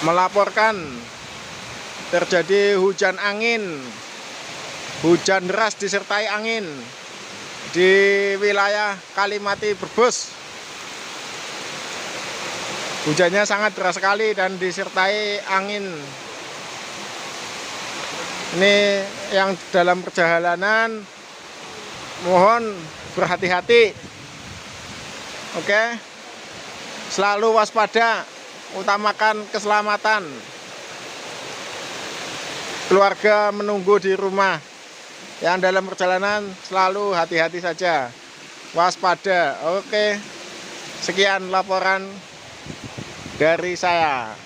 melaporkan terjadi hujan angin, hujan deras disertai angin di wilayah Kalimati Brebes. Hujannya sangat deras sekali dan disertai angin. Ini yang dalam perjalanan mohon berhati-hati. Oke. Selalu waspada, utamakan keselamatan. Keluarga menunggu di rumah. Yang dalam perjalanan selalu hati-hati saja. Waspada. Oke. Sekian laporan dari saya.